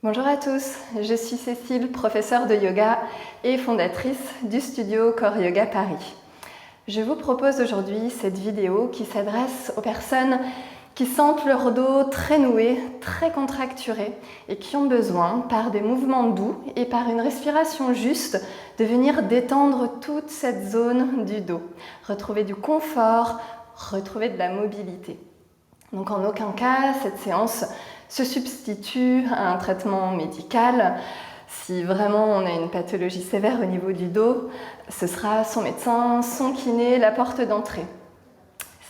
Bonjour à tous, je suis Cécile, professeure de yoga et fondatrice du studio Core Yoga Paris. Je vous propose aujourd'hui cette vidéo qui s'adresse aux personnes qui sentent leur dos très noué, très contracturé et qui ont besoin, par des mouvements doux et par une respiration juste, de venir détendre toute cette zone du dos, retrouver du confort, retrouver de la mobilité. Donc en aucun cas, cette séance se substitue à un traitement médical. Si vraiment on a une pathologie sévère au niveau du dos, ce sera son médecin, son kiné, la porte d'entrée.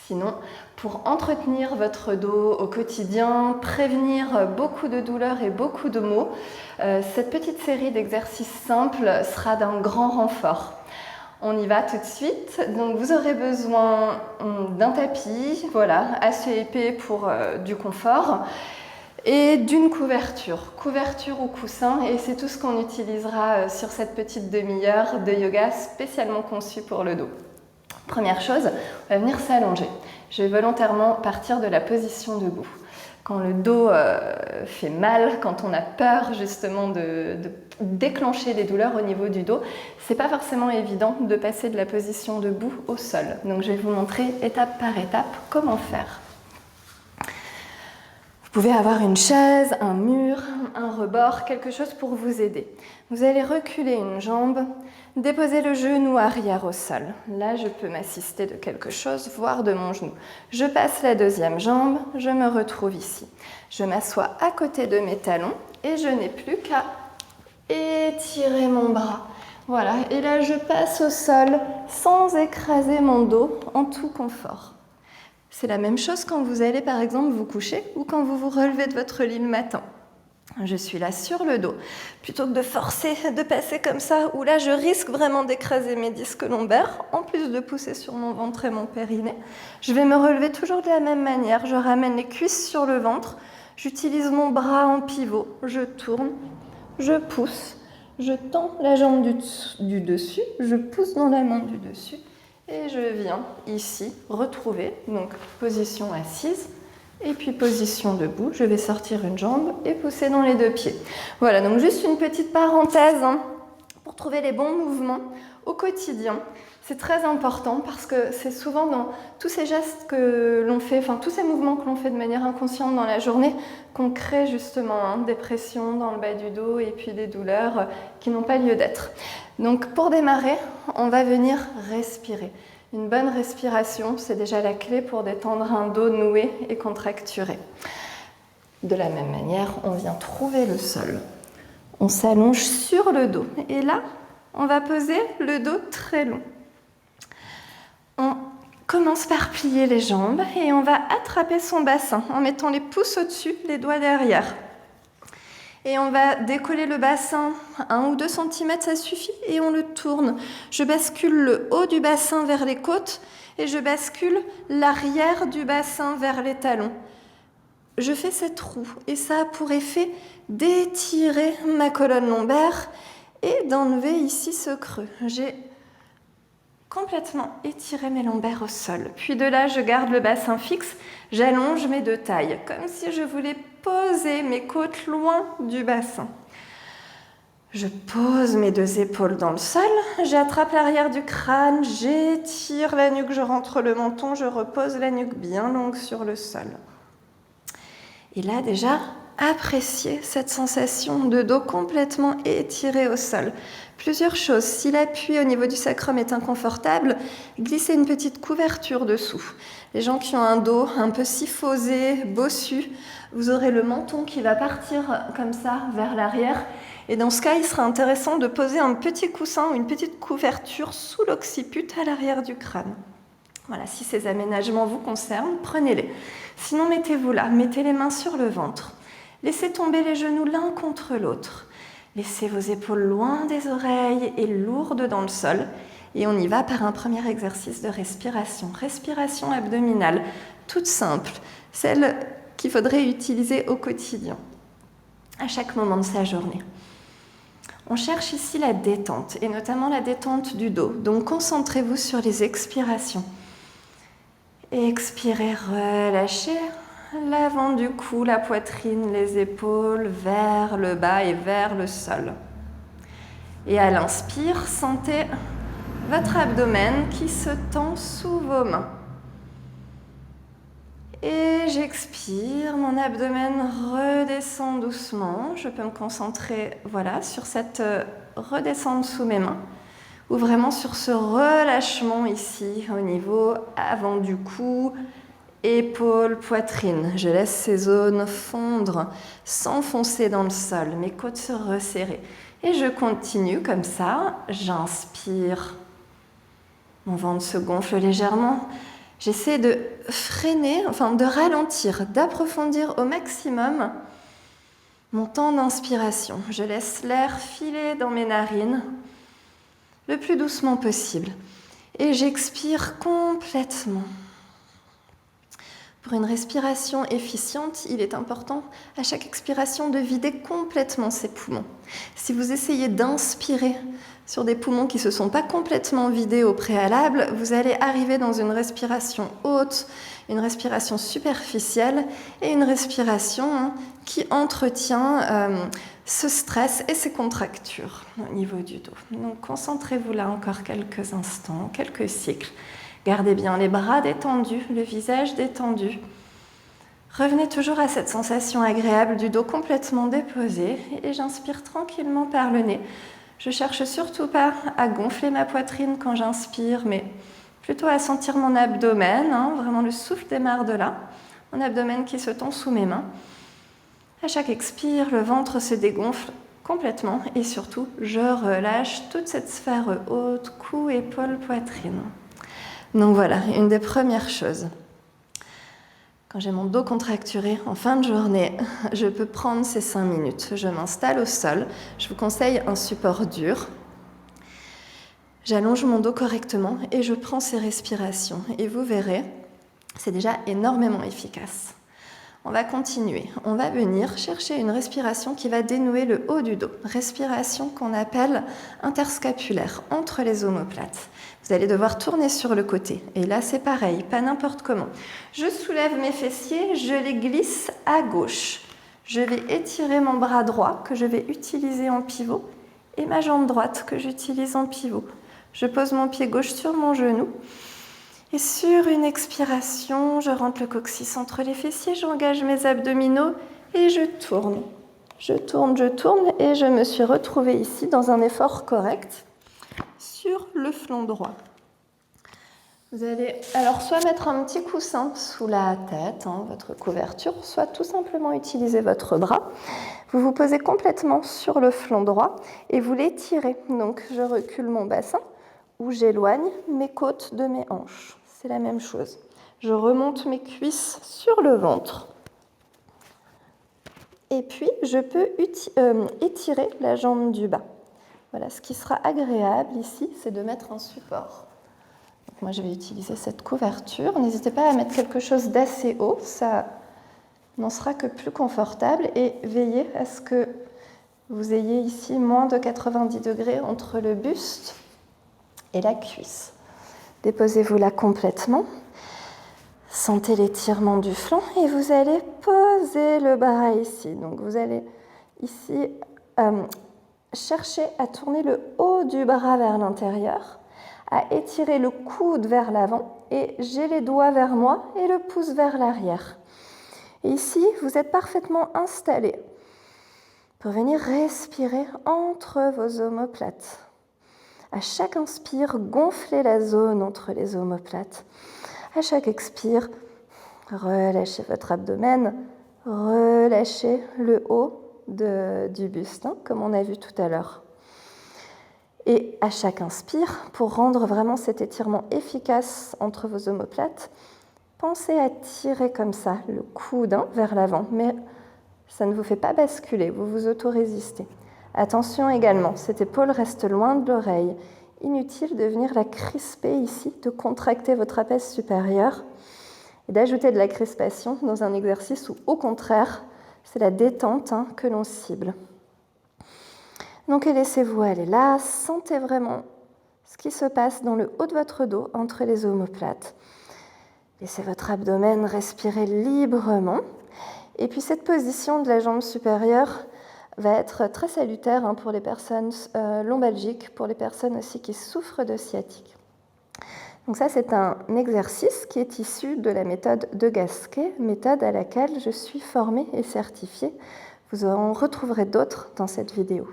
Sinon, pour entretenir votre dos au quotidien, prévenir beaucoup de douleurs et beaucoup de maux, cette petite série d'exercices simples sera d'un grand renfort. On y va tout de suite. Donc vous aurez besoin d'un tapis, voilà, assez épais pour du confort, et d'une couverture ou coussin, et c'est tout ce qu'on utilisera sur cette petite demi-heure de yoga spécialement conçue pour le dos. Première chose, on va venir s'allonger. Je vais volontairement partir de la position debout. Quand le dos fait mal, quand on a peur justement de déclencher des douleurs au niveau du dos, c'est pas forcément évident de passer de la position debout au sol. Donc je vais vous montrer étape par étape comment faire. Vous pouvez avoir une chaise, un mur, un rebord, quelque chose pour vous aider. Vous allez reculer une jambe, déposer le genou arrière au sol. Là, je peux m'assister de quelque chose, voire de mon genou. Je passe la deuxième jambe, je me retrouve ici. Je m'assois à côté de mes talons et je n'ai plus qu'à étirer mon bras. Voilà, et là, je passe au sol sans écraser mon dos, en tout confort. C'est la même chose quand vous allez par exemple vous coucher ou quand vous vous relevez de votre lit le matin. Je suis là sur le dos. Plutôt que de forcer, de passer comme ça, où là je risque vraiment d'écraser mes disques lombaires, en plus de pousser sur mon ventre et mon périnée, je vais me relever toujours de la même manière. Je ramène les cuisses sur le ventre, j'utilise mon bras en pivot, je tourne, je pousse, je tends la jambe du dessus, je pousse dans la main du dessus. Et je viens ici retrouver, donc position assise, et puis position debout. Je vais sortir une jambe et pousser dans les deux pieds. Voilà, donc juste une petite parenthèse pour trouver les bons mouvements au quotidien. C'est très important parce que c'est souvent dans tous ces gestes que l'on fait, enfin tous ces mouvements que l'on fait de manière inconsciente dans la journée qu'on crée justement des pressions dans le bas du dos et puis des douleurs qui n'ont pas lieu d'être. Donc pour démarrer, on va venir respirer. Une bonne respiration, c'est déjà la clé pour détendre un dos noué et contracturé. De la même manière, on vient trouver le sol. On s'allonge sur le dos et là, on va poser le dos très long. On commence par plier les jambes et on va attraper son bassin en mettant les pouces au-dessus, les doigts derrière. Et on va décoller le bassin 1 ou 2 cm, ça suffit, et on le tourne. Je bascule le haut du bassin vers les côtes et je bascule l'arrière du bassin vers les talons. Je fais cette roue et ça a pour effet d'étirer ma colonne lombaire et d'enlever ici ce creux. J'ai complètement étiré mes lombaires au sol. Puis de là, je garde le bassin fixe, j'allonge mes deux tailles, comme si je voulais poser mes côtes loin du bassin. Je pose mes deux épaules dans le sol, j'attrape l'arrière du crâne, j'étire la nuque, je rentre le menton, je repose la nuque bien longue sur le sol. Et là déjà, appréciez cette sensation de dos complètement étiré au sol. Plusieurs choses. Si l'appui au niveau du sacrum est inconfortable, glissez une petite couverture dessous. Les gens qui ont un dos un peu syphosé, bossu, vous aurez le menton qui va partir comme ça vers l'arrière. Et dans ce cas, il sera intéressant de poser un petit coussin ou une petite couverture sous l'occiput à l'arrière du crâne. Voilà, si ces aménagements vous concernent, prenez-les. Sinon, mettez-vous là, mettez les mains sur le ventre. Laissez tomber les genoux l'un contre l'autre. Laissez vos épaules loin des oreilles et lourdes dans le sol. Et on y va par un premier exercice de respiration. Respiration abdominale, toute simple, celle qu'il faudrait utiliser au quotidien, à chaque moment de sa journée. On cherche ici la détente, et notamment la détente du dos. Donc concentrez-vous sur les expirations. Expirez, relâchez. l'avant du cou, la poitrine, les épaules vers le bas et vers le sol. Et à l'inspire, sentez votre abdomen qui se tend sous vos mains. Et j'expire, mon abdomen redescend doucement. Je peux me concentrer sur cette redescente sous mes mains ou vraiment sur ce relâchement ici au niveau avant du cou, épaules, poitrine. Je laisse ces zones fondre, s'enfoncer dans le sol, mes côtes se resserrer. Et je continue comme ça, j'inspire. Mon ventre se gonfle légèrement. J'essaie de freiner, de ralentir, d'approfondir au maximum mon temps d'inspiration. Je laisse l'air filer dans mes narines le plus doucement possible. Et j'expire complètement. Pour une respiration efficiente, il est important à chaque expiration de vider complètement ses poumons. Si vous essayez d'inspirer sur des poumons qui ne se sont pas complètement vidés au préalable, vous allez arriver dans une respiration haute, une respiration superficielle et une respiration qui entretient ce stress et ces contractures au niveau du dos. Donc concentrez-vous là encore quelques instants, quelques cycles. Gardez bien les bras détendus, le visage détendu. Revenez toujours à cette sensation agréable du dos complètement déposé et j'inspire tranquillement par le nez. Je cherche surtout pas à gonfler ma poitrine quand j'inspire, mais plutôt à sentir mon abdomen, vraiment le souffle démarre de là, mon abdomen qui se tend sous mes mains. À chaque expire, le ventre se dégonfle complètement et surtout, je relâche toute cette sphère haute, cou, épaule, poitrine. Donc voilà, une des premières choses. Quand j'ai mon dos contracturé en fin de journée, je peux prendre ces 5 minutes. Je m'installe au sol. Je vous conseille un support dur. J'allonge mon dos correctement et je prends ces respirations. Et vous verrez, c'est déjà énormément efficace. On va continuer. On va venir chercher une respiration qui va dénouer le haut du dos. Respiration qu'on appelle interscapulaire, entre les omoplates. Vous allez devoir tourner sur le côté. Et là, c'est pareil, pas n'importe comment. Je soulève mes fessiers, je les glisse à gauche. Je vais étirer mon bras droit que je vais utiliser en pivot et ma jambe droite que j'utilise en pivot. Je pose mon pied gauche sur mon genou. Et sur une expiration, je rentre le coccyx entre les fessiers, j'engage mes abdominaux et je tourne. Je tourne et je me suis retrouvée ici dans un effort correct sur le flanc droit. Vous allez alors soit mettre un petit coussin sous la tête, votre couverture, soit tout simplement utiliser votre bras. Vous vous posez complètement sur le flanc droit et vous l'étirez. Donc je recule mon bassin ou j'éloigne mes côtes de mes hanches. C'est la même chose. Je remonte mes cuisses sur le ventre. Et puis, je peux étirer la jambe du bas. Voilà, ce qui sera agréable ici, c'est de mettre un support. Donc, moi, je vais utiliser cette couverture. N'hésitez pas à mettre quelque chose d'assez haut, ça n'en sera que plus confortable. Et veillez à ce que vous ayez ici moins de 90 degrés entre le buste et la cuisse. Déposez-vous là complètement. Sentez l'étirement du flanc et vous allez poser le bras ici. Donc vous allez ici chercher à tourner le haut du bras vers l'intérieur, à étirer le coude vers l'avant et j'ai les doigts vers moi et le pouce vers l'arrière. Et ici, vous êtes parfaitement installé pour venir respirer entre vos omoplates. À chaque inspire, gonflez la zone entre les omoplates. À chaque expire, relâchez votre abdomen, relâchez le haut du buste, comme on a vu tout à l'heure. Et à chaque inspire, pour rendre vraiment cet étirement efficace entre vos omoplates, pensez à tirer comme ça le coude vers l'avant, mais ça ne vous fait pas basculer, vous vous auto-résistez. Attention également, cette épaule reste loin de l'oreille. Inutile de venir la crisper ici, de contracter votre trapèze supérieur et d'ajouter de la crispation dans un exercice où, au contraire, c'est la détente que l'on cible. Donc laissez-vous aller là, sentez vraiment ce qui se passe dans le haut de votre dos, entre les omoplates. Laissez votre abdomen respirer librement. Et puis cette position de la jambe supérieure va être très salutaire pour les personnes lombalgiques, pour les personnes aussi qui souffrent de sciatique. Donc ça, c'est un exercice qui est issu de la méthode de Gasquet, méthode à laquelle je suis formée et certifiée. Vous en retrouverez d'autres dans cette vidéo.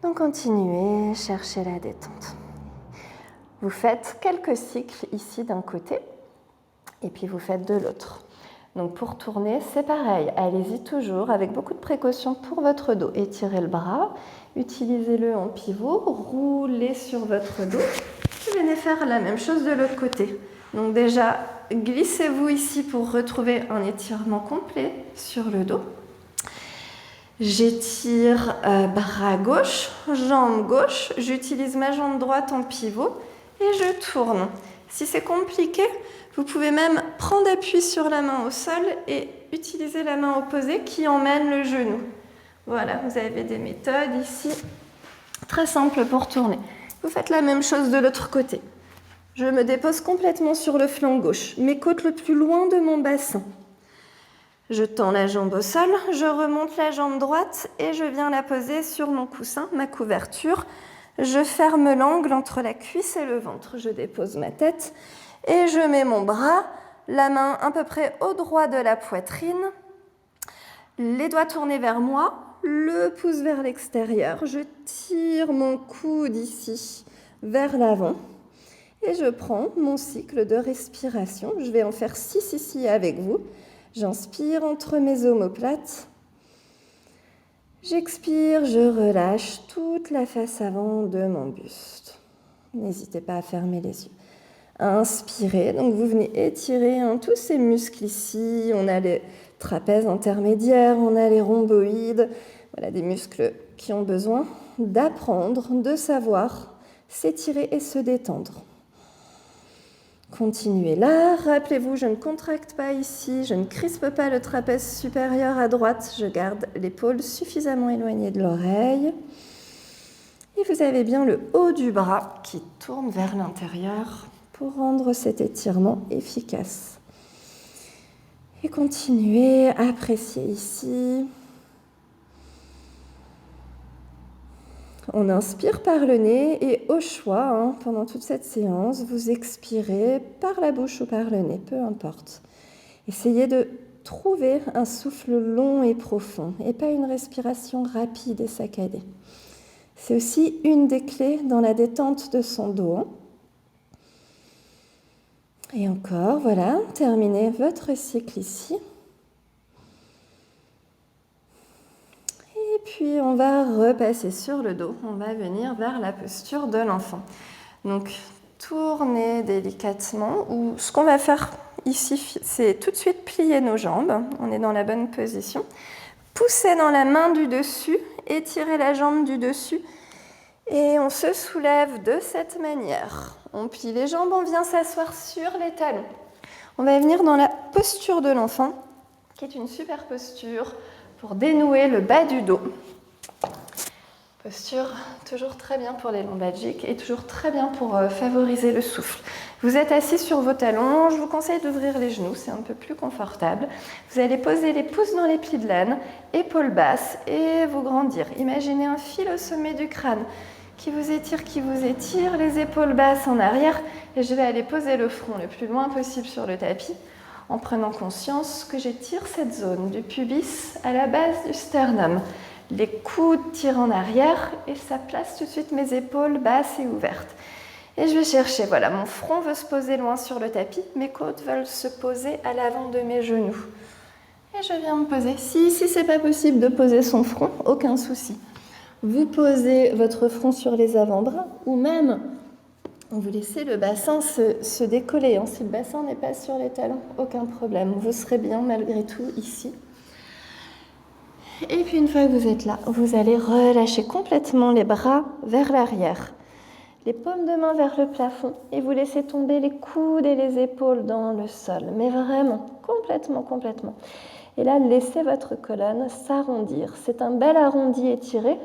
Donc continuez, cherchez la détente. Vous faites quelques cycles ici d'un côté, et puis vous faites de l'autre. Donc pour tourner, c'est pareil. Allez-y toujours avec beaucoup de précaution pour votre dos. Étirez le bras, utilisez-le en pivot, roulez sur votre dos. Venez faire la même chose de l'autre côté. Donc déjà, glissez-vous ici pour retrouver un étirement complet sur le dos. J'étire bras gauche, jambe gauche. J'utilise ma jambe droite en pivot et je tourne. Si c'est compliqué, vous pouvez même prendre appui sur la main au sol et utiliser la main opposée qui emmène le genou. Voilà, vous avez des méthodes ici très simples pour tourner. Vous faites la même chose de l'autre côté. Je me dépose complètement sur le flanc gauche, mes côtes le plus loin de mon bassin. Je tends la jambe au sol, je remonte la jambe droite et je viens la poser sur mon coussin, ma couverture. Je ferme l'angle entre la cuisse et le ventre. Je dépose ma tête et je mets mon bras, la main à peu près au droit de la poitrine, les doigts tournés vers moi, le pouce vers l'extérieur. Je tire mon coude ici vers l'avant et je prends mon cycle de respiration. Je vais en faire 6 ici avec vous. J'inspire entre mes omoplates. J'expire, je relâche toute la face avant de mon buste. N'hésitez pas à fermer les yeux. Inspirez, donc vous venez étirer tous ces muscles ici. On a les trapèzes intermédiaires, on a les rhomboïdes. Voilà, des muscles qui ont besoin d'apprendre, de savoir s'étirer et se détendre. Continuez là. Rappelez-vous, je ne contracte pas ici, je ne crispe pas le trapèze supérieur à droite. Je garde l'épaule suffisamment éloignée de l'oreille. Et vous avez bien le haut du bras qui tourne vers l'intérieur pour rendre cet étirement efficace. Et continuez à apprécier ici. On inspire par le nez et au choix, pendant toute cette séance, vous expirez par la bouche ou par le nez, peu importe. Essayez de trouver un souffle long et profond et pas une respiration rapide et saccadée. C'est aussi une des clés dans la détente de son dos. Et encore, voilà, terminez votre cycle ici. Et puis, on va repasser sur le dos. On va venir vers la posture de l'enfant. Donc, tournez délicatement. Ou ce qu'on va faire ici, c'est tout de suite plier nos jambes. On est dans la bonne position. Poussez dans la main du dessus. Étirez la jambe du dessus. Et on se soulève de cette manière. On plie les jambes, on vient s'asseoir sur les talons. On va venir dans la posture de l'enfant, qui est une super posture pour dénouer le bas du dos. Posture toujours très bien pour les lombalgiques et toujours très bien pour favoriser le souffle. Vous êtes assis sur vos talons, je vous conseille d'ouvrir les genoux, c'est un peu plus confortable. Vous allez poser les pouces dans les plis de l'âne, épaules basses et vous grandir. Imaginez un fil au sommet du crâne qui vous étire, les épaules basses en arrière et je vais aller poser le front le plus loin possible sur le tapis en prenant conscience que j'étire cette zone du pubis à la base du sternum. Les coudes tirent en arrière et ça place tout de suite mes épaules basses et ouvertes. Et je vais chercher, voilà, mon front veut se poser loin sur le tapis, mes côtes veulent se poser à l'avant de mes genoux. Et je viens me poser. Si c'est pas possible de poser son front, aucun souci. Vous posez votre front sur les avant-bras ou même vous laissez le bassin se décoller. Si le bassin n'est pas sur les talons, aucun problème. Vous serez bien malgré tout ici. Et puis une fois que vous êtes là, vous allez relâcher complètement les bras vers l'arrière. Les paumes de main vers le plafond et vous laissez tomber les coudes et les épaules dans le sol. Mais vraiment, complètement. Et là, laissez votre colonne s'arrondir. C'est un bel arrondi étiré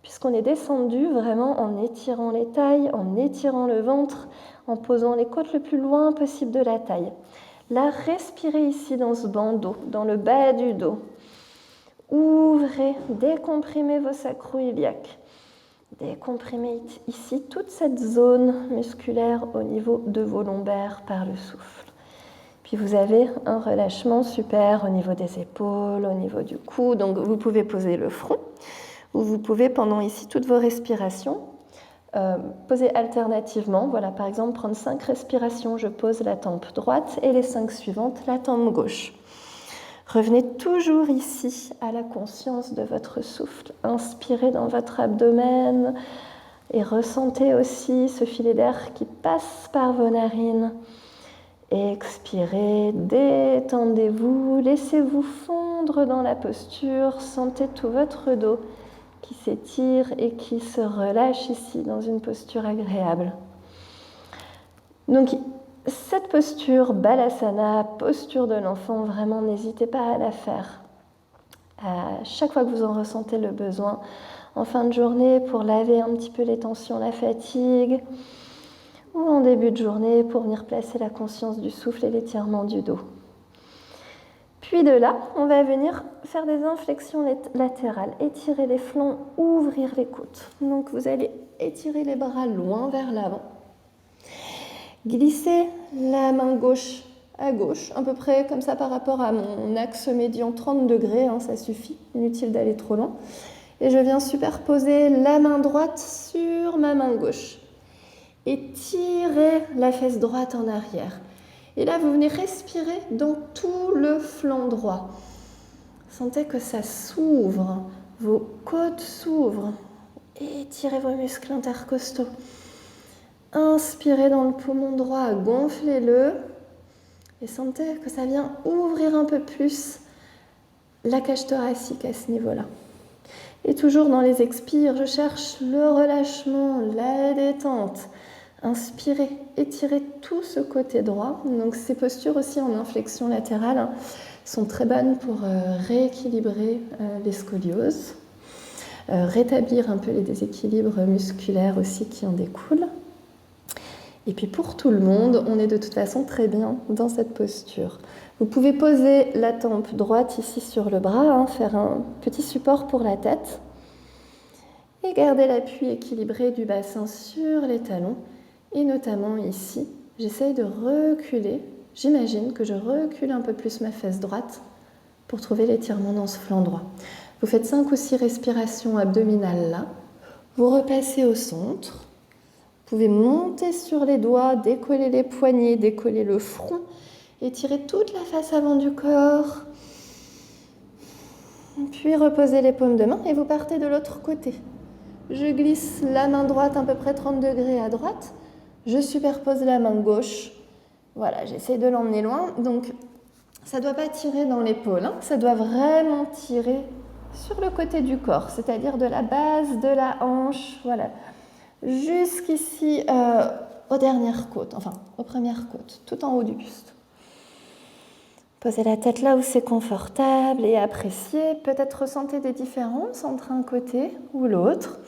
puisqu'on est descendu vraiment en étirant les tailles, en étirant le ventre, en posant les côtes le plus loin possible de la taille. Là, respirez ici dans ce bandeau, dans le bas du dos. Ouvrez, décomprimez vos sacro-iliaques. Décomprimez ici toute cette zone musculaire au niveau de vos lombaires par le souffle. Puis vous avez un relâchement super au niveau des épaules, au niveau du cou. Donc vous pouvez poser le front ou vous pouvez pendant ici toutes vos respirations poser alternativement. Voilà, par exemple, prendre 5 respirations, je pose la tempe droite et les 5 suivantes, la tempe gauche. Revenez toujours ici à la conscience de votre souffle. Inspirez dans votre abdomen et ressentez aussi ce filet d'air qui passe par vos narines. Expirez, détendez-vous, laissez-vous fondre dans la posture, sentez tout votre dos qui s'étire et qui se relâche ici dans une posture agréable. Donc cette posture Balasana, posture de l'enfant, vraiment n'hésitez pas à la faire. À chaque fois que vous en ressentez le besoin, en fin de journée pour laver un petit peu les tensions, la fatigue, ou en début de journée pour venir placer la conscience du souffle et l'étirement du dos. Puis de là, on va venir faire des inflexions latérales, étirer les flancs, ouvrir les côtes. Donc vous allez étirer les bras loin vers l'avant. Glissez la main gauche à gauche, à peu près comme ça par rapport à mon axe médian 30 degrés, ça suffit, inutile d'aller trop loin. Et je viens superposer la main droite sur ma main gauche. Et tirez la fesse droite en arrière. Et là, vous venez respirer dans tout le flanc droit. Sentez que ça s'ouvre, vos côtes s'ouvrent. Étirez vos muscles intercostaux. Inspirez dans le poumon droit, gonflez-le. Et sentez que ça vient ouvrir un peu plus la cage thoracique à ce niveau-là. Et toujours dans les expires, je cherche le relâchement, la détente. Inspirez, étirez tout ce côté droit. Donc ces postures aussi en inflexion latérale sont très bonnes pour rééquilibrer les scolioses, rétablir un peu les déséquilibres musculaires aussi qui en découlent. Et puis pour tout le monde, on est de toute façon très bien dans cette posture. Vous pouvez poser la tempe droite ici sur le bras, faire un petit support pour la tête et garder l'appui équilibré du bassin sur les talons. Et notamment ici, j'essaye de reculer. J'imagine que je recule un peu plus ma fesse droite pour trouver l'étirement dans ce flanc droit. Vous faites 5 ou 6 respirations abdominales là. Vous repassez au centre. Vous pouvez monter sur les doigts, décoller les poignets, décoller le front, étirer toute la face avant du corps. Puis reposez les paumes de main et vous partez de l'autre côté. Je glisse la main droite à peu près 30 degrés à droite. Je superpose la main gauche. Voilà, j'essaie de l'emmener loin. Donc, ça ne doit pas tirer dans l'épaule. Ça doit vraiment tirer sur le côté du corps, c'est-à-dire de la base de la hanche, voilà, jusqu'ici aux dernières côtes, enfin aux premières côtes, tout en haut du buste. Posez la tête là où c'est confortable et appréciez. Peut-être ressentez des différences entre un côté ou l'autre.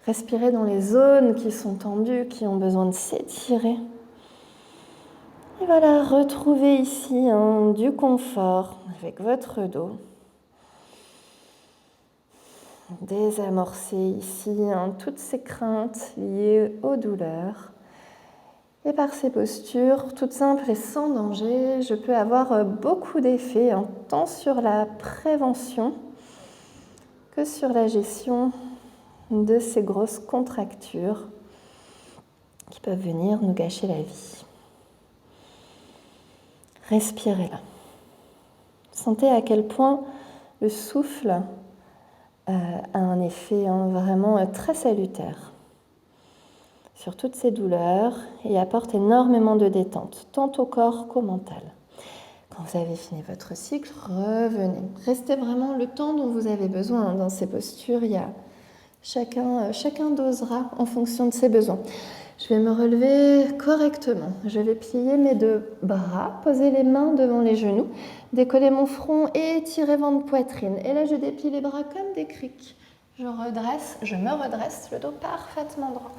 Respirez dans les zones qui sont tendues, qui ont besoin de s'étirer. Et voilà, retrouvez ici du confort avec votre dos. Désamorcez ici toutes ces craintes liées aux douleurs. Et par ces postures, toutes simples et sans danger, je peux avoir beaucoup d'effets, tant sur la prévention que sur la gestion de ces grosses contractures qui peuvent venir nous gâcher la vie. Respirez là. Sentez à quel point le souffle a un effet vraiment très salutaire sur toutes ces douleurs et apporte énormément de détente, tant au corps qu'au mental. Quand vous avez fini votre cycle, revenez. Restez vraiment le temps dont vous avez besoin. Dans ces postures, chacun dosera en fonction de ses besoins. Je vais me relever correctement. Je vais plier mes 2 bras, poser les mains devant les genoux, décoller mon front et étirer ventre poitrine. Et là, je déplie les bras comme des criques. je redresse, je me redresse, le dos parfaitement droit.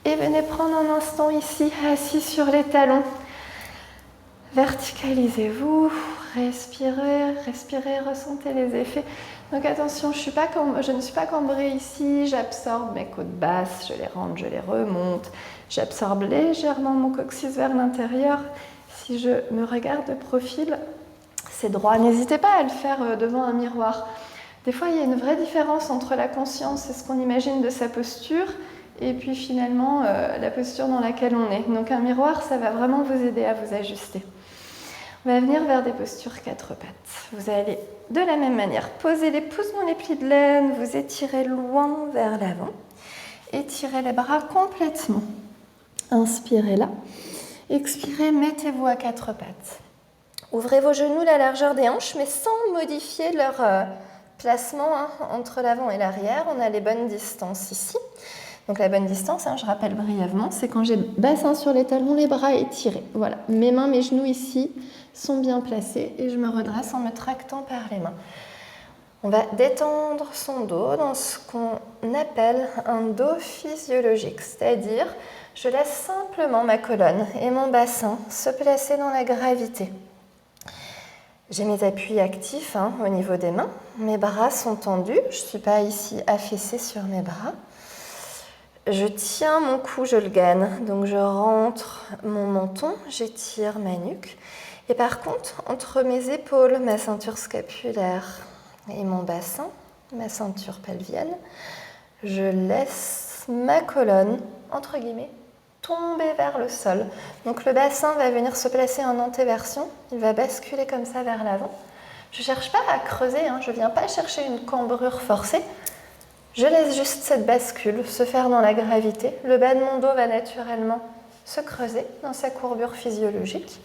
Et venez prendre un instant ici, assis sur les talons. Verticalisez-vous, respirez, respirez, ressentez les effets. Donc attention, je ne suis pas cambrée ici, j'absorbe mes côtes basses, je les rentre, je les remonte. J'absorbe légèrement mon coccyx vers l'intérieur. Si je me regarde de profil, c'est droit. N'hésitez pas à le faire devant un miroir. Des fois, il y a une vraie différence entre la conscience et ce qu'on imagine de sa posture et puis finalement la posture dans laquelle on est. Donc un miroir, ça va vraiment vous aider à vous ajuster. On va venir vers des postures quatre pattes. Vous allez de la même manière poser les pouces dans les plis de laine, vous étirez loin vers l'avant, étirez les bras complètement. Inspirez là, expirez, mettez-vous à quatre pattes. Ouvrez vos genoux la largeur des hanches, mais sans modifier leur placement entre l'avant et l'arrière. On a les bonnes distances ici. Donc la bonne distance, je rappelle brièvement, c'est quand j'ai bassin sur les talons, les bras étirés. Voilà, mes mains, mes genoux ici sont bien placés et je me redresse en me tractant par les mains. On va détendre son dos dans ce qu'on appelle un dos physiologique, c'est-à-dire je laisse simplement ma colonne et mon bassin se placer dans la gravité. J'ai mes appuis actifs au niveau des mains, mes bras sont tendus, je ne suis pas ici affaissée sur mes bras. Je tiens mon cou, je le gaine, donc je rentre mon menton, j'étire ma nuque. Et par contre, entre mes épaules, ma ceinture scapulaire et mon bassin, ma ceinture pelvienne, je laisse ma colonne, entre guillemets, tomber vers le sol. Donc le bassin va venir se placer en antéversion, il va basculer comme ça vers l'avant. Je ne cherche pas à creuser, je ne viens pas chercher une cambrure forcée. Je laisse juste cette bascule se faire dans la gravité. Le bas de mon dos va naturellement se creuser dans sa courbure physiologique.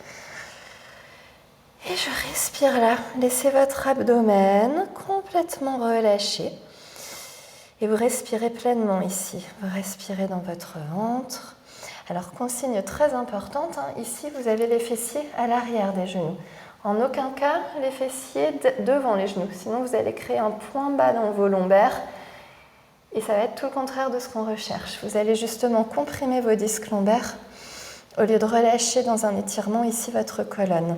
Et je respire là. Laissez votre abdomen complètement relâché. Et vous respirez pleinement ici. Vous respirez dans votre ventre. Alors, consigne très importante, ici vous avez les fessiers à l'arrière des genoux. En aucun cas les fessiers devant les genoux. Sinon vous allez créer un point bas dans vos lombaires. Et ça va être tout le contraire de ce qu'on recherche. Vous allez justement comprimer vos disques lombaires au lieu de relâcher dans un étirement ici votre colonne.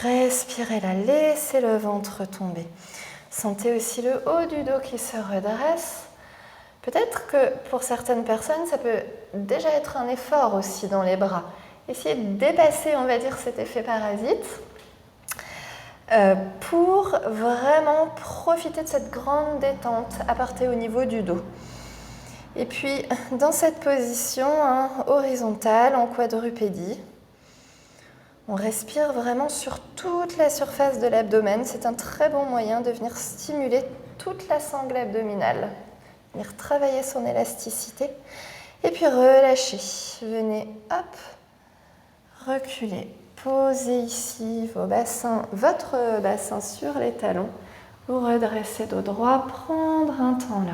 Respirez là, laissez le ventre tomber. Sentez aussi le haut du dos qui se redresse. Peut-être que pour certaines personnes, ça peut déjà être un effort aussi dans les bras. Essayez de dépasser, on va dire, cet effet parasite. Pour vraiment profiter de cette grande détente apportée au niveau du dos. Et puis, dans cette position horizontale, en quadrupédie, on respire vraiment sur toute la surface de l'abdomen. C'est un très bon moyen de venir stimuler toute la sangle abdominale, venir travailler son élasticité. Et puis relâchez. Venez, hop, reculer. Posez ici votre bassin sur les talons. Vous redressez dos droit, prendre un temps là.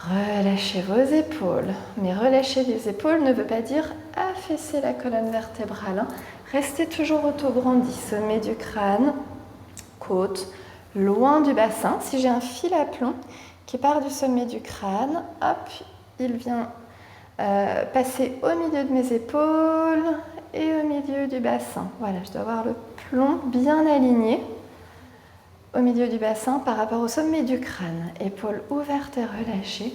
Relâchez vos épaules. Mais relâcher les épaules ne veut pas dire affaisser la colonne vertébrale. Restez toujours autograndi, sommet du crâne, côte, loin du bassin. Si j'ai un fil à plomb qui part du sommet du crâne, hop, il vient passer au milieu de mes épaules et au milieu du bassin. Voilà, je dois avoir le plomb bien aligné au milieu du bassin par rapport au sommet du crâne. Épaules ouvertes et relâchées.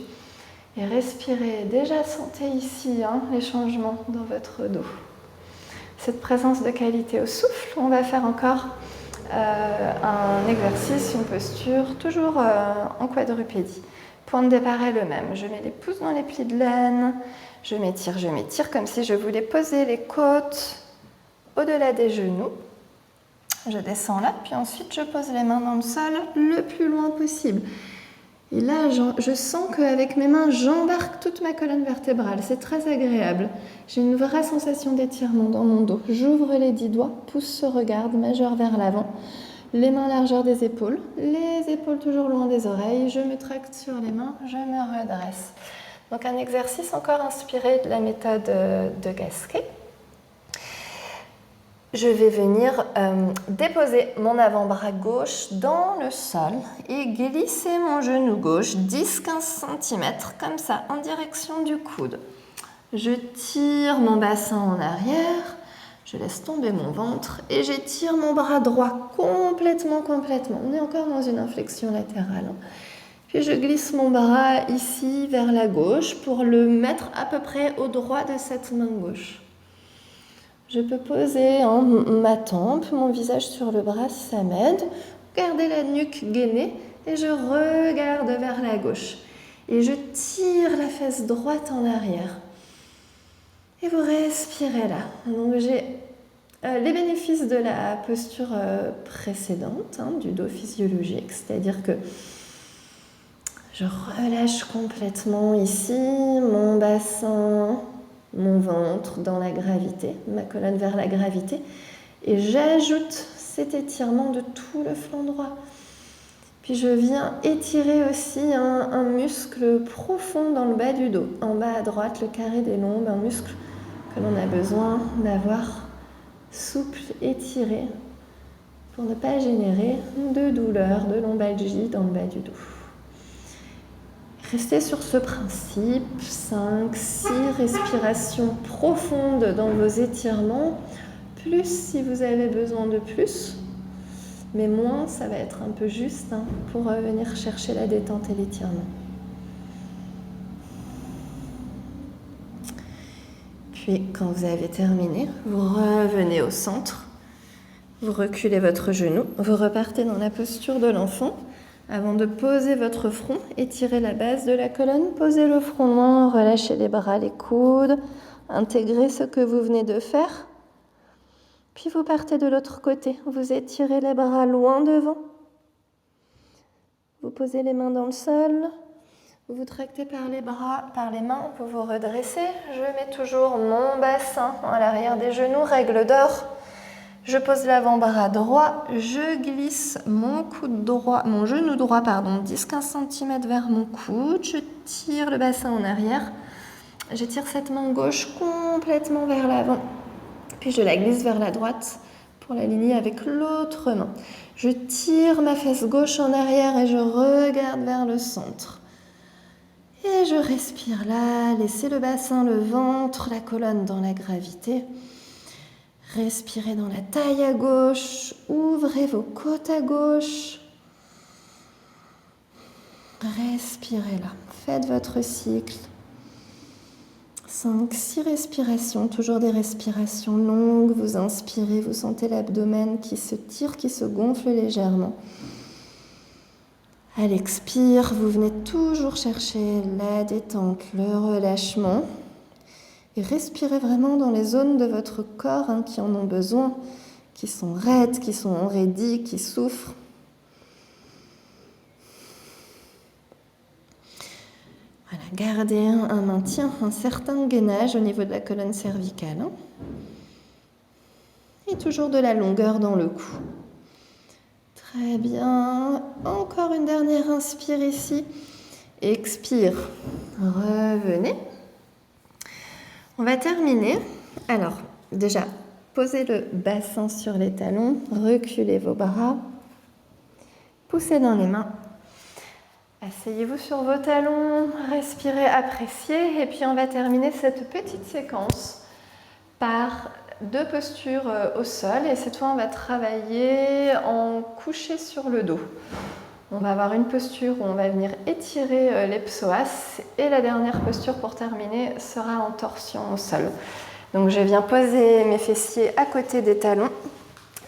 Et respirez. Déjà, sentez ici les changements dans votre dos. Cette présence de qualité au souffle. On va faire encore un exercice, une posture, toujours en quadrupédie. Point de départ est le même. Je mets les pouces dans les plis de laine. Je m'étire comme si je voulais poser les côtes au-delà des genoux. Je descends là, puis ensuite je pose les mains dans le sol le plus loin possible. Et là, je sens qu'avec mes mains, j'embarque toute ma colonne vertébrale. C'est très agréable. J'ai une vraie sensation d'étirement dans mon dos. J'ouvre les 10 doigts, pouce se regarde, majeur vers l'avant. Les mains largeur des épaules, les épaules toujours loin des oreilles. Je me tracte sur les mains, je me redresse. Donc un exercice encore inspiré de la méthode de Gasquet. je vais venir déposer mon avant-bras gauche dans le sol et glisser mon genou gauche 10-15 cm comme ça en direction du coude. Je tire mon bassin en arrière, je laisse tomber mon ventre et j'étire mon bras droit complètement. On est encore dans une inflexion latérale. Puis je glisse mon bras ici vers la gauche pour le mettre à peu près au droit de cette main gauche. Je peux poser ma tempe, mon visage sur le bras, ça m'aide. Gardez la nuque gainée et je regarde vers la gauche. Et je tire la fesse droite en arrière. Et vous respirez là. Donc j'ai les bénéfices de la posture précédente, du dos physiologique, c'est-à-dire que je relâche complètement ici mon bassin, mon ventre dans la gravité, ma colonne vers la gravité, et j'ajoute cet étirement de tout le flanc droit. Puis je viens étirer aussi un muscle profond dans le bas du dos, en bas à droite, le carré des lombes, un muscle que l'on a besoin d'avoir souple, étiré, pour ne pas générer de douleur, de lombalgie dans le bas du dos. Restez sur ce principe, 5-6 respirations profondes dans vos étirements, plus si vous avez besoin de plus, mais moins ça va être un peu juste pour venir chercher la détente et l'étirement. Puis quand vous avez terminé, vous revenez au centre, vous reculez votre genou, vous repartez dans la posture de l'enfant. Avant de poser votre front, étirez la base de la colonne, posez le front loin, relâchez les bras, les coudes, intégrez ce que vous venez de faire. Puis vous partez de l'autre côté, vous étirez les bras loin devant. Vous posez les mains dans le sol, vous vous tractez par les bras, par les mains, vous vous redressez. Je mets toujours mon bassin à l'arrière des genoux, règle d'or. Je pose l'avant-bras droit, je glisse mon genou droit, 10-15 cm vers mon coude, je tire le bassin en arrière, j'étire cette main gauche complètement vers l'avant, puis je la glisse vers la droite pour l'aligner avec l'autre main. Je tire ma fesse gauche en arrière et je regarde vers le centre. Et je respire là, laissez le bassin, le ventre, la colonne dans la gravité. Respirez dans la taille à gauche, ouvrez vos côtes à gauche. Respirez là, faites votre cycle. 5-6 respirations, toujours des respirations longues. Vous inspirez, vous sentez l'abdomen qui se tire, qui se gonfle légèrement. À l'expire, vous venez toujours chercher la détente, le relâchement. Et respirez vraiment dans les zones de votre corps qui en ont besoin, qui sont raides, qui sont enraidies, qui souffrent. Voilà, gardez un maintien, un certain gainage au niveau de la colonne cervicale. Et toujours de la longueur dans le cou. Très bien. Encore une dernière inspire ici. Expire. Revenez. On va terminer. Alors, déjà, posez le bassin sur les talons, reculez vos bras, poussez dans les mains. Asseyez-vous sur vos talons, respirez, appréciez, et puis on va terminer cette petite séquence par 2 postures au sol, et cette fois on va travailler en couché sur le dos. On va avoir une posture où on va venir étirer les psoas et la dernière posture pour terminer sera en torsion au sol. Donc je viens poser mes fessiers à côté des talons,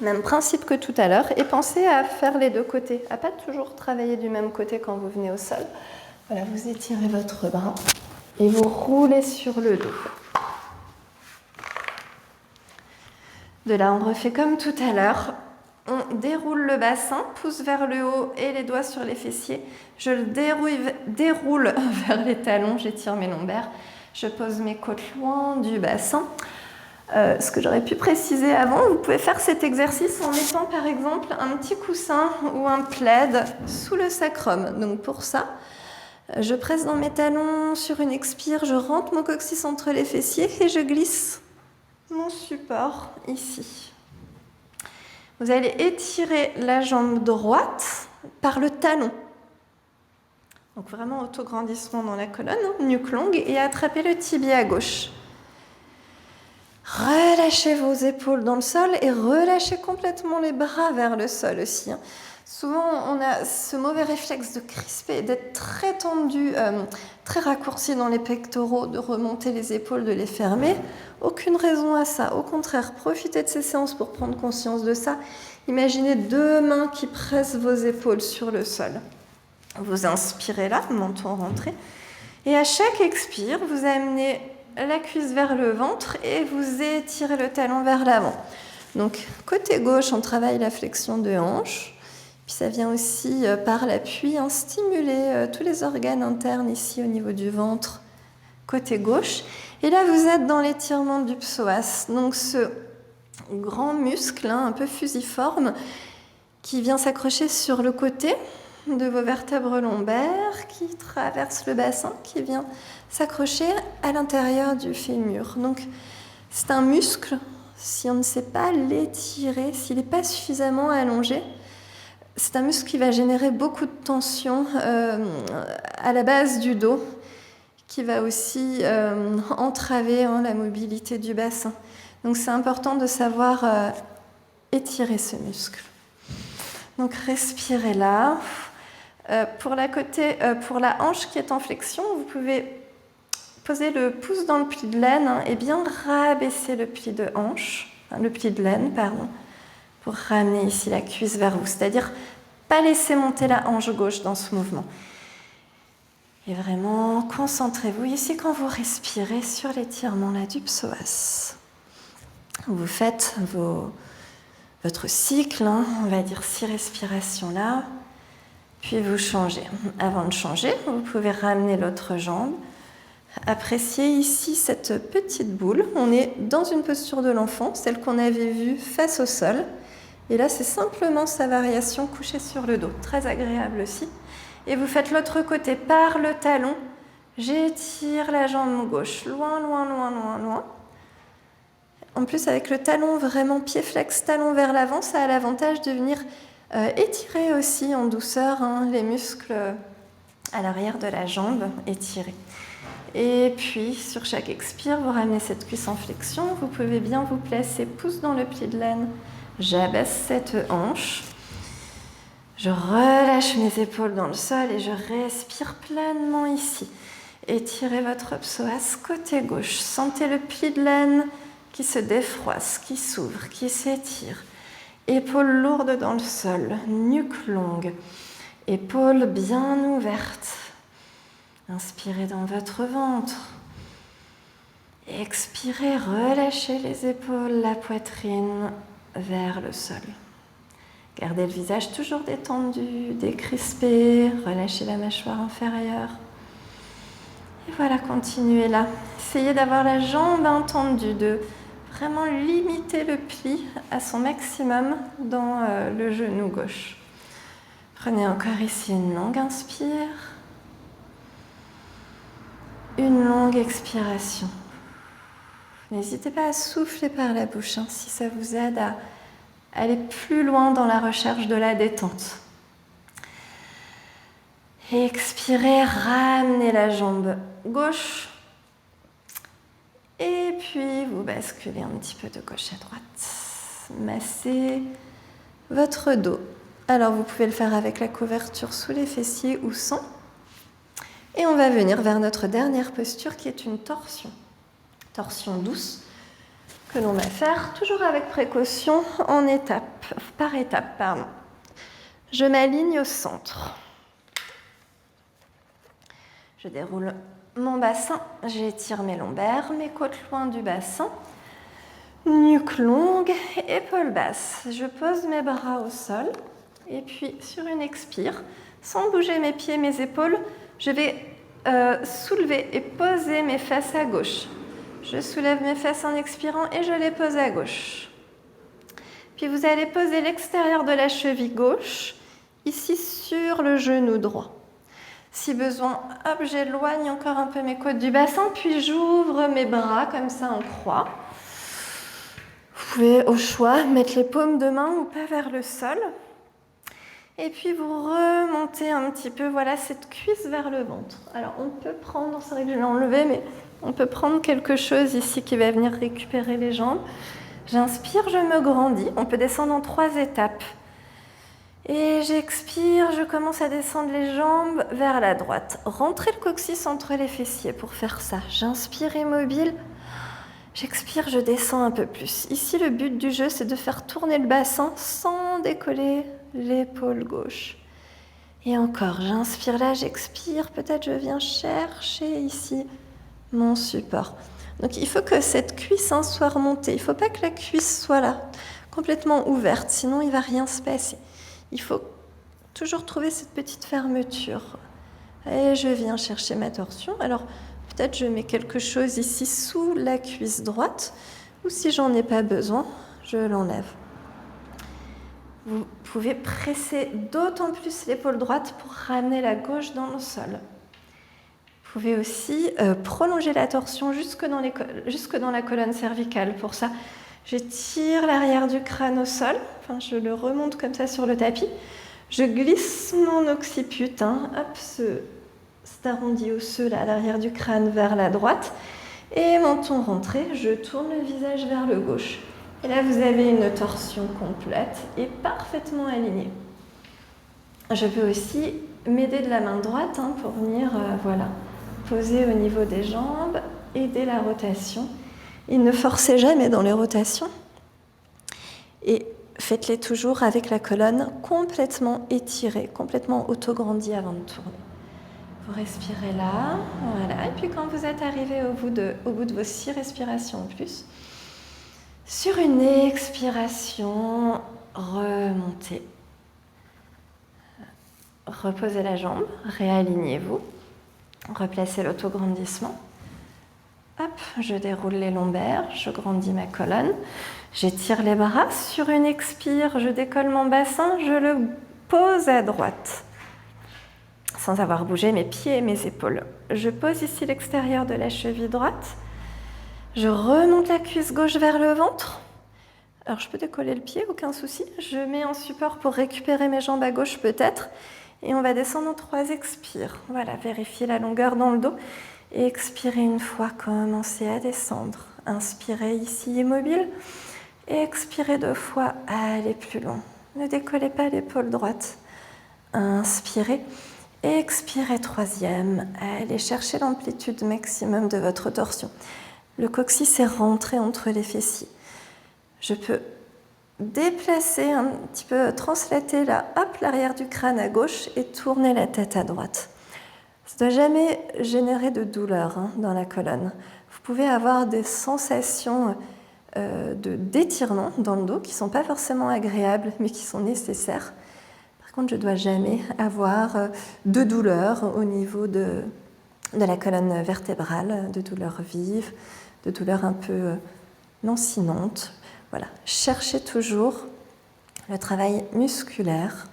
même principe que tout à l'heure, et pensez à faire les 2 côtés, à pas toujours travailler du même côté quand vous venez au sol. Voilà, vous étirez votre bras et vous roulez sur le dos. De là, on refait comme tout à l'heure. On déroule le bassin, pouce vers le haut et les doigts sur les fessiers. Je le déroule vers les talons, j'étire mes lombaires. Je pose mes côtes loin du bassin. Ce que j'aurais pu préciser avant, vous pouvez faire cet exercice en mettant par exemple un petit coussin ou un plaid sous le sacrum. Donc pour ça, je presse dans mes talons sur une expire, je rentre mon coccyx entre les fessiers et je glisse mon support ici. Vous allez étirer la jambe droite par le talon. Donc vraiment autograndissement dans la colonne, nuque longue, et attrapez le tibia gauche. Relâchez vos épaules dans le sol et relâchez complètement les bras vers le sol aussi. Souvent, on a ce mauvais réflexe de crisper, d'être très tendu, très raccourci dans les pectoraux, de remonter les épaules, de les fermer. Aucune raison à ça. Au contraire, profitez de ces séances pour prendre conscience de ça. Imaginez 2 mains qui pressent vos épaules sur le sol. Vous inspirez là, menton rentré. Et à chaque expire, vous amenez la cuisse vers le ventre et vous étirez le talon vers l'avant. Donc, côté gauche, on travaille la flexion de hanche. Puis ça vient aussi par l'appui stimuler tous les organes internes ici au niveau du ventre, côté gauche. Et là, vous êtes dans l'étirement du psoas. Donc, ce grand muscle un peu fusiforme qui vient s'accrocher sur le côté de vos vertèbres lombaires, qui traverse le bassin, qui vient s'accrocher à l'intérieur du fémur. Donc, c'est un muscle, si on ne sait pas l'étirer, s'il n'est pas suffisamment allongé, c'est un muscle qui va générer beaucoup de tension à la base du dos, qui va aussi entraver la mobilité du bassin. Donc, c'est important de savoir étirer ce muscle. Donc, respirez là. Pour la hanche qui est en flexion, vous pouvez poser le pouce dans le pli de laine et bien rabaisser le pli de laine, pour ramener ici la cuisse vers vous. C'est-à-dire pas laisser monter la hanche gauche dans ce mouvement. Et vraiment, concentrez-vous ici quand vous respirez sur l'étirement là du psoas. Vous faites votre cycle, on va dire 6 respirations là. Puis vous changez. Avant de changer, vous pouvez ramener l'autre jambe. Appréciez ici cette petite boule. On est dans une posture de l'enfant, celle qu'on avait vue face au sol. Et là, c'est simplement sa variation couchée sur le dos. Très agréable aussi. Et vous faites l'autre côté par le talon. J'étire la jambe gauche. Loin, loin, loin, loin, loin. En plus, avec le talon vraiment pied flex, talon vers l'avant, ça a l'avantage de venir étirer aussi en douceur les muscles à l'arrière de la jambe, étirés. Et puis, sur chaque expire, vous ramenez cette cuisse en flexion. Vous pouvez bien vous placer, pouce dans le pli de laine. J'abaisse cette hanche. Je relâche mes épaules dans le sol et je respire pleinement ici. Étirez votre psoas côté gauche. Sentez le pli de laine qui se défroisse, qui s'ouvre, qui s'étire. Épaules lourdes dans le sol, nuque longue, épaules bien ouvertes. Inspirez dans votre ventre. Expirez, relâchez les épaules, la poitrine vers le sol. Gardez le visage toujours détendu, décrispé, relâchez la mâchoire inférieure. Et voilà, continuez là. Essayez d'avoir la jambe tendue, de vraiment limiter le pli à son maximum dans le genou gauche. Prenez encore ici une longue inspire. Une longue expiration. N'hésitez pas à souffler par la bouche si ça vous aide à aller plus loin dans la recherche de la détente. Et expirez, ramenez la jambe gauche. Et puis, vous basculez un petit peu de gauche à droite. Massez votre dos. Alors, vous pouvez le faire avec la couverture sous les fessiers ou sans. Et on va venir vers notre dernière posture qui est une torsion. Torsion douce que l'on va faire toujours avec précaution par étape. Je m'aligne au centre. Je déroule mon bassin, j'étire mes lombaires, mes côtes loin du bassin, nuque longue, épaules basses. Je pose mes bras au sol et puis sur une expire, sans bouger mes pieds, mes épaules, je vais soulever et poser mes fesses à gauche. Je soulève mes fesses en expirant et je les pose à gauche. Puis vous allez poser l'extérieur de la cheville gauche, ici sur le genou droit. Si besoin, hop, j'éloigne encore un peu mes côtes du bassin, puis j'ouvre mes bras comme ça en croix. pouvez au choix mettre les paumes de main ou pas vers le sol. Et puis vous remontez un petit peu, voilà, cette cuisse vers le ventre. Alors on peut prendre, c'est vrai que je l'ai enlevé, mais on peut prendre quelque chose ici qui va venir récupérer les jambes. J'inspire, je me grandis. On peut descendre en 3 étapes. Et j'expire, je commence à descendre les jambes vers la droite. Rentrez le coccyx entre les fessiers pour faire ça. J'inspire immobile. J'expire, je descends un peu plus. Ici, le but du jeu, c'est de faire tourner le bassin sans décoller l'épaule gauche. Et encore, j'inspire là, j'expire. Peut-être je viens chercher ici mon support. Donc il faut que cette cuisse soit remontée. Il ne faut pas que la cuisse soit là, complètement ouverte, sinon il ne va rien se passer. Il faut toujours trouver cette petite fermeture. Et je viens chercher ma torsion. Alors peut-être je mets quelque chose ici sous la cuisse droite, ou si j'en ai pas besoin, je l'enlève. Vous pouvez presser d'autant plus l'épaule droite pour ramener la gauche dans le sol. Vous pouvez aussi prolonger la torsion jusque dans la colonne cervicale. Pour ça, j'étire l'arrière du crâne au sol. Enfin, je le remonte comme ça sur le tapis. Je glisse mon occiput, hop, cet arrondi osseux là, à l'arrière du crâne vers la droite. Et menton rentré, je tourne le visage vers le gauche. Et là, vous avez une torsion complète et parfaitement alignée. Je peux aussi m'aider de la main droite pour venir, poser au niveau des jambes, aider la rotation. Et ne forcez jamais dans les rotations. Et faites-les toujours avec la colonne complètement étirée, complètement autograndie avant de tourner. Vous respirez là, voilà. Et puis quand vous êtes arrivé au bout de vos 6 respirations en plus, sur une expiration, remontez. Reposez la jambe, réalignez-vous, replacez l'autograndissement. Hop, je déroule les lombaires, je grandis ma colonne, j'étire les bras. Sur une expire, je décolle mon bassin, je le pose à droite, sans avoir bougé mes pieds et mes épaules. Je pose ici l'extérieur de la cheville droite. Je remonte la cuisse gauche vers le ventre. Alors je peux décoller le pied, aucun souci. Je mets un support pour récupérer mes jambes à gauche peut-être. Et on va descendre en 3 expires. Voilà, vérifiez la longueur dans le dos. Et expirez une fois, commencez à descendre. Inspirez ici immobile. Et expirez 2 fois, allez plus loin. Ne décollez pas l'épaule droite. Inspirez. Et expirez 3e. Allez chercher l'amplitude maximum de votre torsion. Le coccyx est rentré entre les fessiers. Je peux déplacer un petit peu, translater là, hop, l'arrière du crâne à gauche et tourner la tête à droite. Ça ne doit jamais générer de douleur dans la colonne. Vous pouvez avoir des sensations d'étirement dans le dos qui ne sont pas forcément agréables, mais qui sont nécessaires. Par contre, je ne dois jamais avoir de douleur au niveau de la colonne vertébrale, de douleurs vives, de douleurs un peu lancinantes. Voilà, cherchez toujours le travail musculaire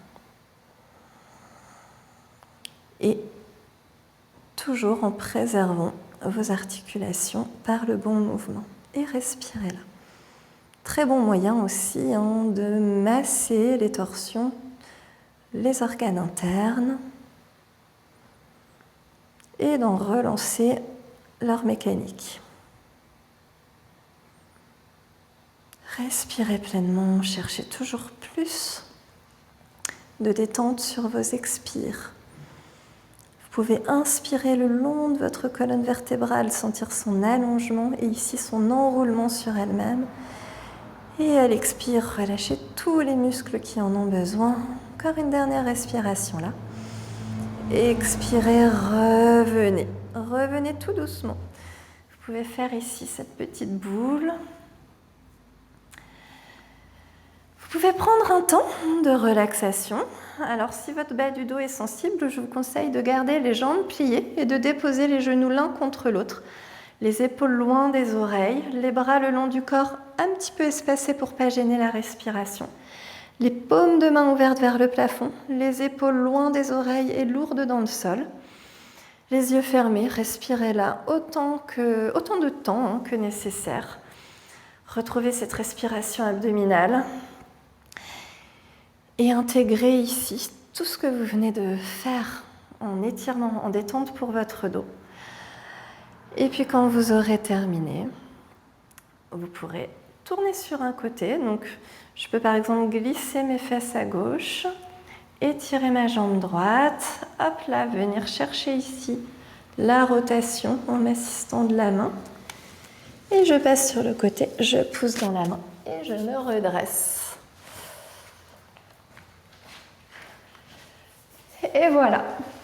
et toujours en préservant vos articulations par le bon mouvement. Et respirez là. Très bon moyen aussi de masser les torsions, les organes internes et d'en relancer leur mécanique. Respirez pleinement, cherchez toujours plus de détente sur vos expires. Vous pouvez inspirer le long de votre colonne vertébrale, sentir son allongement et ici son enroulement sur elle-même. Et à l'expire, relâchez tous les muscles qui en ont besoin. Encore une dernière respiration là. Expirez, revenez. Revenez tout doucement. Vous pouvez faire ici cette petite boule. Vous pouvez prendre un temps de relaxation. Alors, si votre bas du dos est sensible, je vous conseille de garder les jambes pliées et de déposer les genoux l'un contre l'autre. Les épaules loin des oreilles, les bras le long du corps un petit peu espacés pour ne pas gêner la respiration. Les paumes de main ouvertes vers le plafond, les épaules loin des oreilles et lourdes dans le sol. Les yeux fermés, respirez là autant de temps que nécessaire. Retrouvez cette respiration abdominale et intégrez ici tout ce que vous venez de faire en étirement, en détente pour votre dos. Et puis quand vous aurez terminé, vous pourrez tourner sur un côté. Donc je peux par exemple glisser mes fesses à gauche, étirer ma jambe droite, hop là, venir chercher ici la rotation en m'assistant de la main. Et je passe sur le côté, je pousse dans la main et je me redresse. Et voilà.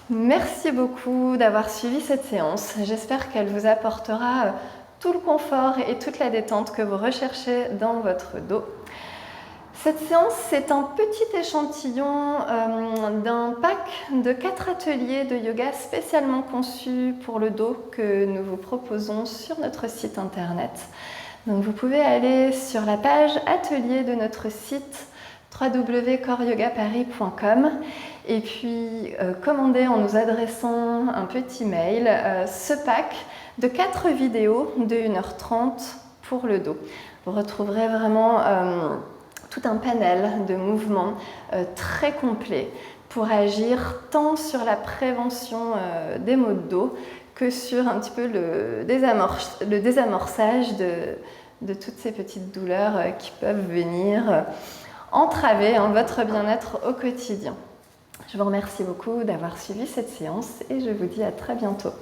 Merci beaucoup d'avoir suivi cette séance. J'espère qu'elle vous apportera tout le confort et toute la détente que vous recherchez dans votre dos. Cette séance, c'est un petit échantillon d'un pack de 4 ateliers de yoga spécialement conçus pour le dos que nous vous proposons sur notre site internet. Donc vous pouvez aller sur la page atelier de notre site www.coreyogaparis.com et puis commander en nous adressant un petit mail ce pack de 4 vidéos de 1h30 pour le dos. Vous retrouverez vraiment tout un panel de mouvements très complet pour agir tant sur la prévention des maux de dos que sur un petit peu le désamorçage de toutes ces petites douleurs qui peuvent venir entraver votre bien-être au quotidien. Je vous remercie beaucoup d'avoir suivi cette séance et je vous dis à très bientôt.